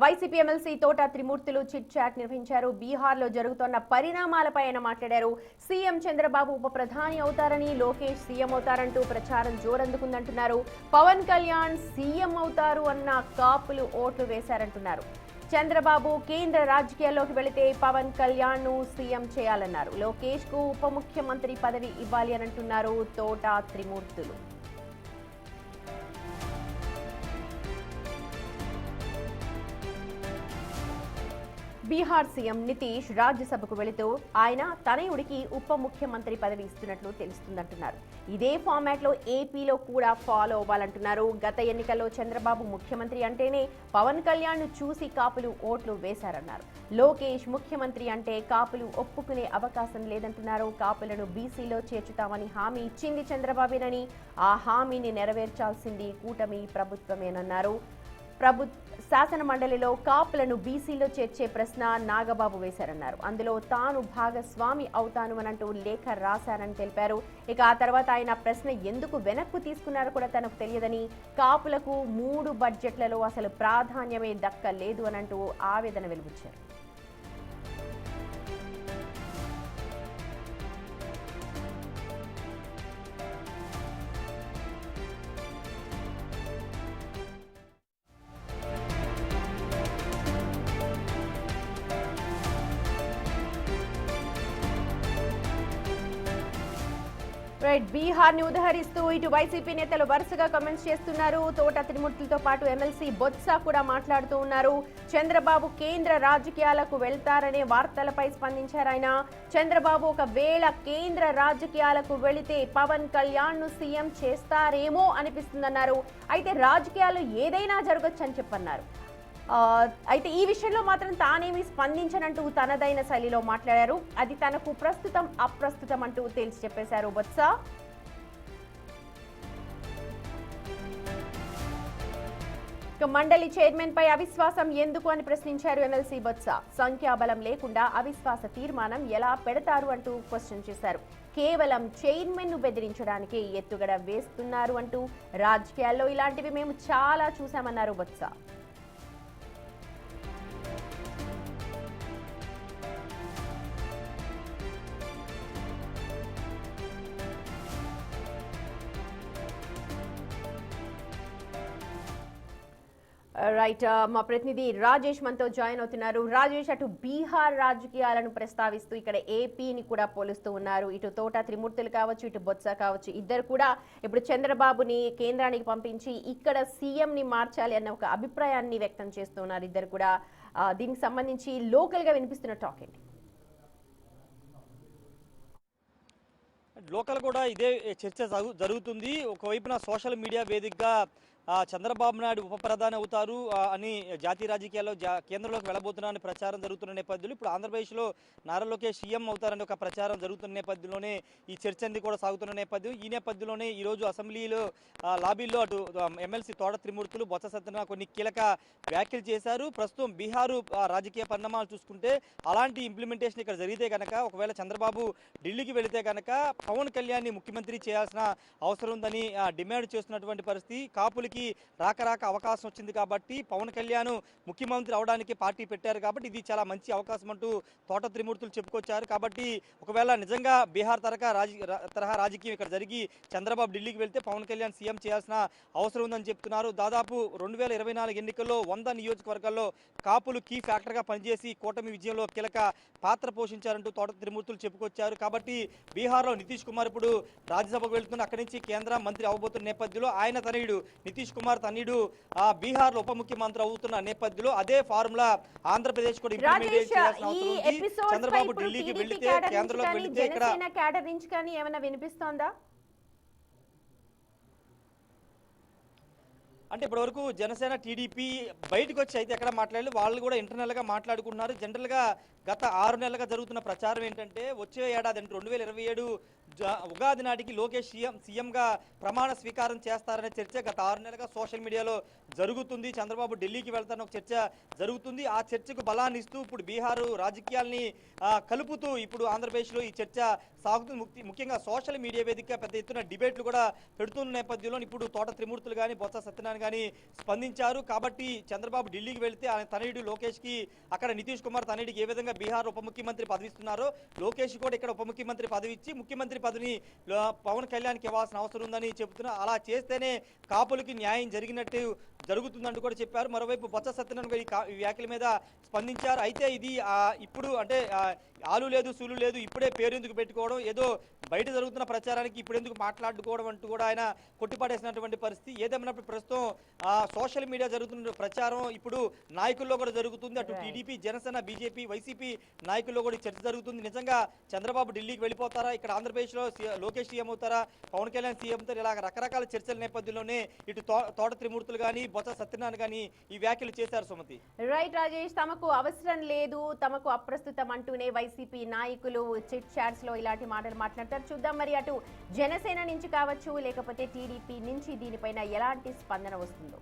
YCP MLC తోట త్రిమూర్తులు chit chat నిర్వహించారు. బీహార్లో జరుగుతున్న పరిణామాలపై ఆయన మాట్లాడారు. సీఎం చంద్రబాబు ఉప ప్రధాని అవుతారని, లోకేష్ సీఎం అవుతారంటూ ప్రచారం జోరందుకుందంటున్నారు. పవన్ కళ్యాణ్ సీఎం అవుతారు అన్న కాపులు ఓట్లు వేశారంటున్నారు. చంద్రబాబు కేంద్ర రాజకీయాల్లోకి వెళితే పవన్ కళ్యాణ్ ను సీఎం చేయాలన్నారు. లోకేష్ కు ఉప ముఖ్యమంత్రి పదవి ఇవ్వాలి అని అంటున్నారు తోట త్రిమూర్తులు. బీహార్ సీఎం నితీష్ రాజ్యసభకు వెళుతూ ఆయన తనయుడికి ఉప ముఖ్యమంత్రి పదవి ఇస్తున్నట్లు తెలుస్తుందంటున్నారు. ఇదే ఫార్మాట్ లో ఏపీలో కూడా ఫాలో అవ్వాలంటున్నారు. గత ఎన్నికల్లో చంద్రబాబు ముఖ్యమంత్రి అంటేనే పవన్ కళ్యాణ్ ను చూసి కాపులు ఓట్లు వేశారన్నారు. లోకేష్ ముఖ్యమంత్రి అంటే కాపులు ఒప్పుకునే అవకాశం లేదంటున్నారు. కాపులను బీసీలో చేర్చుతామని హామీ ఇచ్చింది చంద్రబాబేనని, ఆ హామీని నెరవేర్చాల్సింది కూటమి ప్రభుత్వమేనన్నారు. శాసన మండలిలో కాపులను బీసీలో చేర్చే ప్రశ్న నాగబాబు వేశారన్నారు. అందులో తాను భాగస్వామి అవుతాను అనంటూ లేఖ రాశారని తెలిపారు. ఇక ఆ తర్వాత ఆయన ప్రశ్న ఎందుకు వెనక్కు తీసుకున్నారో కూడా తనకు తెలియదని, కాపులకు 3 బడ్జెట్లలో అసలు ప్రాధాన్యమే దక్కలేదు అనంటూ ఆవేదన వెలుబుచ్చారు. బీహార్ ని ఉదహరిస్తూ ఇటు వైసీపీ నేతలు వరుసగా కామెంట్స్ చేస్తున్నారు. తోట త్రిమూర్తులతో పాటు ఎమ్మెల్సీ బొత్స కూడా మాట్లాడుతూ ఉన్నారు. చంద్రబాబు కేంద్ర రాజకీయాలకు వెళ్తారనే వార్తలపై స్పందించారు ఆయన. చంద్రబాబు ఒకవేళ కేంద్ర రాజకీయాలకు వెళితే పవన్ కళ్యాణ్ ను సీఎం చేస్తారేమో అనిపిస్తుందన్నారు. అయితే రాజకీయాలు ఏదైనా జరగొచ్చని చెప్పన్నారు. అయితే ఈ విషయంలో మాత్రం తానేమి స్పందించనంటూ తనదైన శైలిలో మాట్లాడారు. అది తనకు ప్రస్తుతం అప్రస్తుతం అంటూ తేల్చి చెప్పేశారు బొత్స. మండలి చైర్మన్ పై అవిశ్వాసం ఎందుకు అని ప్రశ్నించారు ఎమ్మెల్సీ బొత్స. సంఖ్యాబలం లేకుండా అవిశ్వాస తీర్మానం ఎలా పెడతారు అంటూ క్వశ్చన్ చేశారు. కేవలం చైర్మన్ ను బెదిరించడానికి ఎత్తుగడ వేస్తున్నారు అంటూ, రాజకీయాల్లో ఇలాంటివి మేము చాలా చూశామన్నారు బొత్స. మా ప్రతినిధి రాజేష్ మనతో జాయిన్ అవుతున్నారు. రాజేష్, అటు బీహార్ రాజకీయాలను ప్రస్తావిస్తూ ఇక్కడ ఏపీని కూడా పోలుస్తూ ఉన్నారు. ఇటు తోట త్రిమూర్తులు కావచ్చు, ఇటు బొత్స కావచ్చు, ఇద్దరు కూడా ఇప్పుడు చంద్రబాబుని కేంద్రానికి పంపించి ఇక్కడ సీఎం ని మార్చాలి అన్న ఒక అభిప్రాయాన్ని వ్యక్తం చేస్తున్నారు ఇద్దరు కూడా. దీనికి సంబంధించి లోకల్ గా వినిపిస్తున్న టాక్ ఏంటి? లోకల్ కూడా ఇదే చర్చ జరుగుతుంది. ఒకవైపున సోషల్ మీడియా వేదికగా చంద్రబాబు నాయుడు ఉప ప్రధాని అవుతారు అని జాతీయ రాజకీయాల్లో కేంద్రంలోకి వెళ్ళబోతున్నారని ప్రచారం జరుగుతున్న నేపథ్యంలో ఇప్పుడు ఆంధ్రప్రదేశ్లో నారా లోకేష్ సీఎం అవుతారని ఒక ప్రచారం జరుగుతున్న నేపథ్యంలోనే ఈ చర్చ అనేది కూడా సాగుతున్న నేపథ్యం. ఈ నేపథ్యంలోనే ఈరోజు అసెంబ్లీలో లాబీల్లో అటు ఎమ్మెల్సీ తోట త్రిమూర్తులు, బొత్స సత్యనారాయణ కొన్ని కీలక వ్యాఖ్యలు చేశారు. ప్రస్తుతం బీహారు రాజకీయ పరిణామాలు చూసుకుంటే అలాంటి ఇంప్లిమెంటేషన్ ఇక్కడ జరిగితే కనుక, ఒకవేళ చంద్రబాబు ఢిల్లీకి వెళితే కనుక పవన్ కళ్యాణ్ ని ముఖ్యమంత్రి చేయాల్సిన అవసరం ఉందని డిమాండ్ చేస్తున్నటువంటి పరిస్థితి. కాపులకి రాక అవకాశం వచ్చింది కాబట్టి పవన్ కళ్యాణ్ ముఖ్యమంత్రి అవడానికి పార్టీ పెట్టారు కాబట్టి ఇది చాలా మంచి అవకాశం అంటూ తోట త్రిమూర్తులు చెప్పుకొచ్చారు. కాబట్టి ఒకవేళ నిజంగా బీహార్ తరహా రాజకీయం ఇక్కడ జరిగి చంద్రబాబు ఢిల్లీకి వెళ్తే పవన్ కళ్యాణ్ సీఎం చేయాల్సిన అవసరం ఉందని చెప్తున్నారు. దాదాపు 2024 ఎన్నికల్లో 100 నియోజకవర్గాల్లో కాపులు కీ ఫ్యాక్టర్ గా పనిచేసి కూటమి విజయంలో కీలక పాత్ర పోషించారంటూ తోట త్రిమూర్తులు చెప్పుకొచ్చారు. కాబట్టి బీహార్లో నితీష్ కుమార్ ఇప్పుడు రాజ్యసభకు వెళ్తున్న అక్కడి నుంచి కేంద్ర మంత్రి అవబోతున్న నేపథ్యంలో ఆయన తనయుడు నితీష్ కుమార్ తనయుడు బీహార్ లో ఉప ముఖ్యమంత్రి అవుతున్న నేపథ్యంలో అదే ఫార్ములా ఆంధ్రప్రదేశ్ కూడా ఇంప్లిమెంట్ చేయాల్సిన అవసరం ఉంది. చంద్రబాబు ఢిల్లీకి వెళితే కేంద్రంలోకి వెళితే ఇక్కడ క్యాడర్ నుంచి కానీ ఏమైనా వినిపిస్తోందా? అంటే ఇప్పటివరకు జనసేన టీడీపీ బయటకు వచ్చి అయితే ఎక్కడ మాట్లాడాలి, వాళ్ళు కూడా ఇంటర్నల్ గా మాట్లాడుకుంటున్నారు. జనరల్ గా గత 6 నెలలుగా జరుగుతున్న ప్రచారం ఏంటంటే వచ్చే ఏడాది అంటే 2027 ఉగాది నాటికి లోకేష్ సీఎంగా ప్రమాణ స్వీకారం చేస్తారనే చర్చ గత 6 నెలలుగా సోషల్ మీడియాలో జరుగుతుంది. చంద్రబాబు ఢిల్లీకి వెళ్తారని ఒక చర్చ జరుగుతుంది. ఆ చర్చకు బలాన్ని ఇస్తూ ఇప్పుడు బీహార్ రాజకీయాల్ని కలుపుతూ ఇప్పుడు ఆంధ్రప్రదేశ్లో ఈ చర్చ సాగుతుంది. ముఖ్యంగా సోషల్ మీడియా వేదికగా పెద్ద ఎత్తున డిబేట్లు కూడా పెడుతున్న నేపథ్యంలో ఇప్పుడు తోట త్రిమూర్తులు కానీ బొత్స సత్యనారాయణ కానీ స్పందించారు. కాబట్టి చంద్రబాబు ఢిల్లీకి వెళితే ఆయన తనయుడు లోకేష్కి అక్కడ నితీష్ కుమార్ తనయుడికి ఏ విధంగా బీహార్ ఉప ముఖ్యమంత్రి పదవి ఇస్తున్నారో లోకేష్ కూడా ఇక్కడ ఉప ముఖ్యమంత్రి పదవి ఇచ్చి ముఖ్యమంత్రి పదవిని పవన్ కళ్యాణ్కి ఇవ్వాల్సిన అవసరం ఉందని చెబుతున్నారు. అలా చేస్తేనే కాపులకి న్యాయం జరిగినట్టు జరుగుతుందంటూ కూడా చెప్పారు. మరోవైపు బొత్స సత్యనారాయణ ఈ వ్యాఖ్యల మీద స్పందించారు. అయితే ఇది ఇప్పుడు అంటే ఆలు లేదు సూలు లేదు, ఇప్పుడే పేరు ఎందుకు పెట్టుకోవడం, ఏదో బయట జరుగుతున్న ప్రచారానికి ఇప్పుడు ఎందుకు మాట్లాడుకోవడం అంటూ కూడా ఆయన కొట్టిపాడేసినటువంటి పరిస్థితి. ఏదేమైనప్పుడు ప్రస్తుతం సోషల్ మీడియా జరుగుతున్న ప్రచారం ఇప్పుడు నాయకుల్లో కూడా జరుగుతుంది. అటు టీడీపీ, జనసేన, బీజేపీ, వైసీపీ నాయకుల్లో కూడా చర్చ జరుగుతుంది. నిజంగా చంద్రబాబు ఢిల్లీకి వెళ్ళిపోతారా, ఇక్కడ ఆంధ్రప్రదేశ్లో లోకేష్ సీఎం అవుతారా, పవన్ కళ్యాణ్ సీఎం అవుతారు, ఇలా రకరకాల చర్చల నేపథ్యంలోనే ఇటు తోట త్రిమూర్తులు కానీ బొత్స సత్యనారాయణ కానీ ఈ వ్యాఖ్యలు చేశారు. సుమతి, రైట్ రాజేష్, తమకు అవసరం లేదు, తమకు అప్రస్తుతం అంటూనే వైసీపీ నాయకులు చిట్ చాట్స్ లో ఇలాంటి మాటలు మాట్లాడతారు. చూద్దాం మరి అటు జనసేన నుంచి కావచ్చు లేకపోతే టీడీపీ నుంచి దీనిపైన ఎలాంటి స్పందన వస్తుందో.